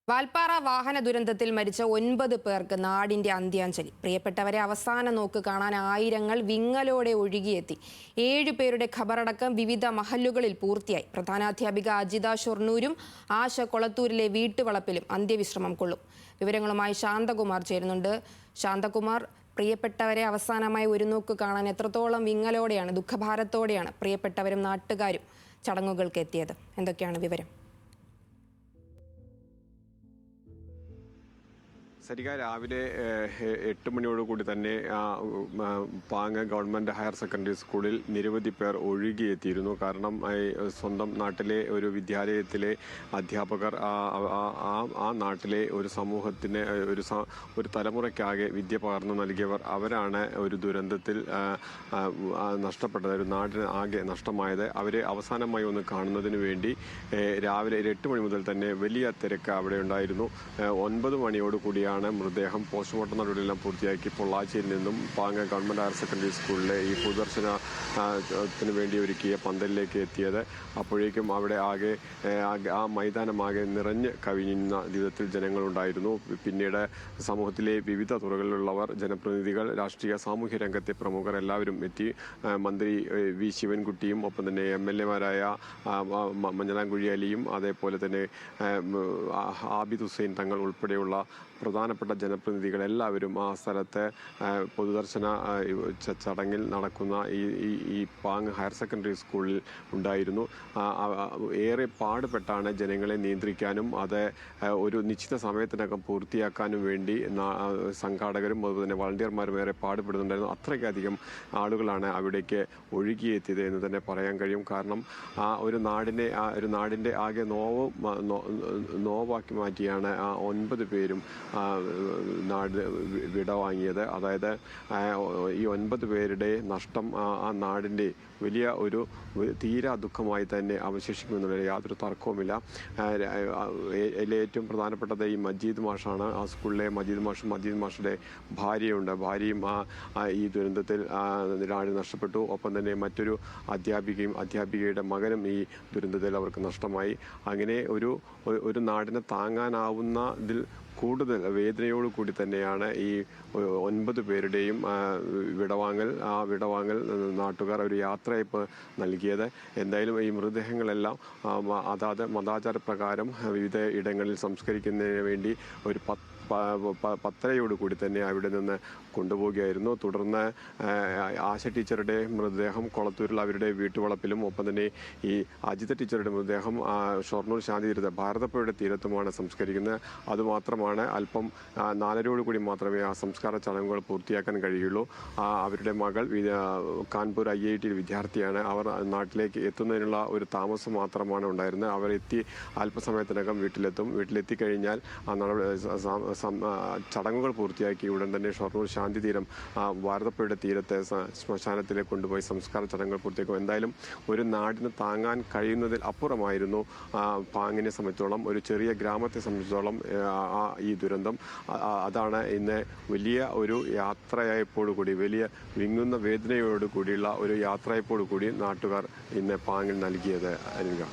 വാൽപ്പാറ വാഹന ദുരന്തത്തിൽ മരിച്ച 9 പേർക്ക് നാടിന്റെ അന്ത്യാഞ്ജലി. പ്രിയപ്പെട്ടവരെ അവസാന നോക്ക് കാണാൻ ആയിരങ്ങൾ വിങ്ങലോടെ ഒഴുകിയെത്തി. 7 പേരുടെ ഖബറടക്കം വിവിധ മഹല്ലുകളിൽ പൂർത്തിയായി. പ്രധാനാധ്യാപിക അജിത ഷൊർണൂരും ആശ കൊളത്തൂരിലെ വീട്ടുവളപ്പിലും അന്ത്യവിശ്രമം കൊള്ളും. വിവരങ്ങളുമായി ശാന്തകുമാർ ചേരുന്നുണ്ട്. ശാന്തകുമാർ, പ്രിയപ്പെട്ടവരെ അവസാനമായി ഒരു നോക്ക് കാണാൻ എത്രത്തോളം വിങ്ങലോടെയാണ്, ദുഃഖഭാരത്തോടെയാണ് പ്രിയപ്പെട്ടവരും നാട്ടുകാരും ചടങ്ങുകൾക്ക് എത്തിയത്? എന്തൊക്കെയാണ് വിവരം? സരിക, രാവിലെ 8 മണിയോടുകൂടി തന്നെ പാങ്ങ ഗവൺമെൻറ് ഹയർ സെക്കൻഡറി സ്കൂളിൽ നിരവധി പേർ ഒഴുകിയെത്തിയിരുന്നു. കാരണം സ്വന്തം നാട്ടിലെ ഒരു വിദ്യാലയത്തിലെ അധ്യാപകർ ആ നാട്ടിലെ ഒരു സമൂഹത്തിന് ഒരു തലമുറയ്ക്കാകെ വിദ്യ പകർന്നു നൽകിയവർ. അവരാണ് ഒരു ദുരന്തത്തിൽ നഷ്ടപ്പെട്ടത്, ഒരു നാടിന് ആകെ നഷ്ടമായത്. അവരെ അവസാനമായി ഒന്ന് കാണുന്നതിന് വേണ്ടി രാവിലെ 8 മണി മുതൽ തന്നെ വലിയ തിരക്ക് അവിടെ ഉണ്ടായിരുന്നു. 9 മണിയോടുകൂടിയാണ് മൃതദേഹം പോസ്റ്റ്മോർട്ടം നടപടിയെല്ലാം പൂർത്തിയാക്കി പൊള്ളാച്ചിയിൽ നിന്നും പാങ്ങ ഗവൺമെൻറ് ഹയർ സെക്കൻഡറി സ്കൂളിലെ ഈ പൊതുദർശനത്തിന് വേണ്ടി ഒരുക്കിയ പന്തലിലേക്ക് എത്തിയത്. അപ്പോഴേക്കും അവിടെ ആ മൈതാനമാകെ നിറഞ്ഞ് കവിഞ്ഞ വിധത്തിൽ ജനങ്ങളുണ്ടായിരുന്നു. പിന്നീട് സമൂഹത്തിലെ വിവിധ തുറകളിലുള്ളവർ, ജനപ്രതിനിധികൾ, രാഷ്ട്രീയ സാമൂഹ്യ രംഗത്തെ പ്രമുഖർ എല്ലാവരും എത്തി. മന്ത്രി വി ശിവൻകുട്ടിയും ഒപ്പം തന്നെ MLA-മാരായ മഞ്ഞളാംകുഴി അലിയും അതേപോലെ തന്നെ ആബിദ് ഹുസൈൻ തങ്ങൾ ഉൾപ്പെടെയുള്ള പ്രധാനപ്പെട്ട ജനപ്രതിനിധികൾ എല്ലാവരും ആ സ്ഥലത്തെ പൊതുദർശന ചടങ്ങിൽ നടക്കുന്ന ഈ പാങ് ഹയർ സെക്കൻഡറി സ്കൂളിൽ ഉണ്ടായിരുന്നു. ഏറെ പാടുപെട്ടാണ് ജനങ്ങളെ നിയന്ത്രിക്കാനും അത് ഒരു നിശ്ചിത സമയത്തിനകം പൂർത്തിയാക്കാനും വേണ്ടി സംഘാടകരും അതുപോലെ തന്നെ വളണ്ടിയർമാരും ഏറെ പാടുപെടുന്നുണ്ടായിരുന്നു. അത്രയ്ക്കധികം ആളുകളാണ് അവിടേക്ക് ഒഴുകിയെത്തിയത് എന്ന് തന്നെ പറയാൻ കഴിയും. കാരണം ഒരു നാടിൻ്റെ ആകെ നോവാക്കി മാറ്റിയാണ് ആ 9 പേരും നാട് വിടവാങ്ങിയത്. അതായത് ഈ 9 പേരുടെ നഷ്ടം ആ നാടിൻ്റെ വലിയ ഒരു തീരാ ദുഃഖമായി തന്നെ അവശേഷിക്കുമെന്നുള്ള യാതൊരു തർക്കവുമില്ല. ഏറ്റവും പ്രധാനപ്പെട്ടത് ഈ മജീദ് മാഷാണ്. ആ സ്കൂളിലെ മജീദ് മാഷിൻ്റെ ഭാര്യയുണ്ട്. ഭാര്യയും ഈ ദുരന്തത്തിൽ നാട് നഷ്ടപ്പെട്ടു. ഒപ്പം തന്നെ മറ്റൊരു അധ്യാപികയുടെ മകനും ഈ ദുരന്തത്തിൽ അവർക്ക് നഷ്ടമായി. അങ്ങനെ ഒരു നാടിനെ താങ്ങാനാവുന്നതിൽ കൂടുതൽ വേദനയോടുകൂടി തന്നെയാണ് ഈ 9 പേരുടെയും വിടവാങ്ങൽ നാട്ടുകാർ ഒരു യാത്രയപ്പ് നൽകിയത്. എന്തായാലും ഈ മൃതദേഹങ്ങളെല്ലാം അതാത് മതാചാര പ്രകാരം വിവിധ ഇടങ്ങളിൽ സംസ്കരിക്കുന്നതിന് വേണ്ടി ഒരു 10:30 തന്നെ അവിടെ നിന്ന് കൊണ്ടുപോവുകയായിരുന്നു. തുടർന്ന് ആശ ടീച്ചറുടെ മൃതദേഹം കൊളത്തൂരിൽ അവരുടെ വീട്ടുവളപ്പിലും ഒപ്പം തന്നെ ഈ അജിത ടീച്ചറുടെ മൃതദേഹം ഷൊർണൂർ ശാന്തി തീരത്ത് ഭാരതപ്പുഴയുടെ തീരത്തുമാണ് സംസ്കരിക്കുന്നത്. അതുമാത്രമാണ് അല്പം 4:30 മാത്രമേ ആ സംസ്കാര ചടങ്ങുകൾ പൂർത്തിയാക്കാൻ കഴിയുള്ളൂ. അവരുടെ മകൾ കാൺപൂർ IIT വിദ്യാർത്ഥിയാണ്. അവർ നാട്ടിലേക്ക് എത്തുന്നതിനുള്ള ഒരു താമസം മാത്രമാണ് ഉണ്ടായിരുന്നത്. അവർ അല്പസമയത്തിനകം വീട്ടിലെത്തിക്കഴിഞ്ഞാൽ ചടങ്ങുകൾ പൂർത്തിയാക്കി ഉടൻ തന്നെ ഷൊർണൂർ ശാന്തി തീരം ഭാരതപ്പുഴയുടെ തീരത്തെ ശ്മശാനത്തിലേക്ക് കൊണ്ടുപോയി സംസ്കാര ചടങ്ങുകൾ പൂർത്തിയാക്കും. എന്തായാലും ഒരു നാടിന് താങ്ങാൻ കഴിയുന്നതിൽ അപ്പുറമായിരുന്നു പാങ്ങിനെ സംബന്ധിച്ചോളം, ഒരു ചെറിയ ഗ്രാമത്തെ സംബന്ധിച്ചോളം ഈ ദുരന്തം. അതാണ് ഇന്ന് വലിയ ഒരു യാത്രയപ്പോടുകൂടി, വലിയ വിങ്ങുന്ന വേദനയോടുകൂടിയുള്ള ഒരു യാത്രയപ്പോടുകൂടി നാട്ടുകാർ ഇന്ന് പാങ്ങിൽ നൽകിയത്. അനുക.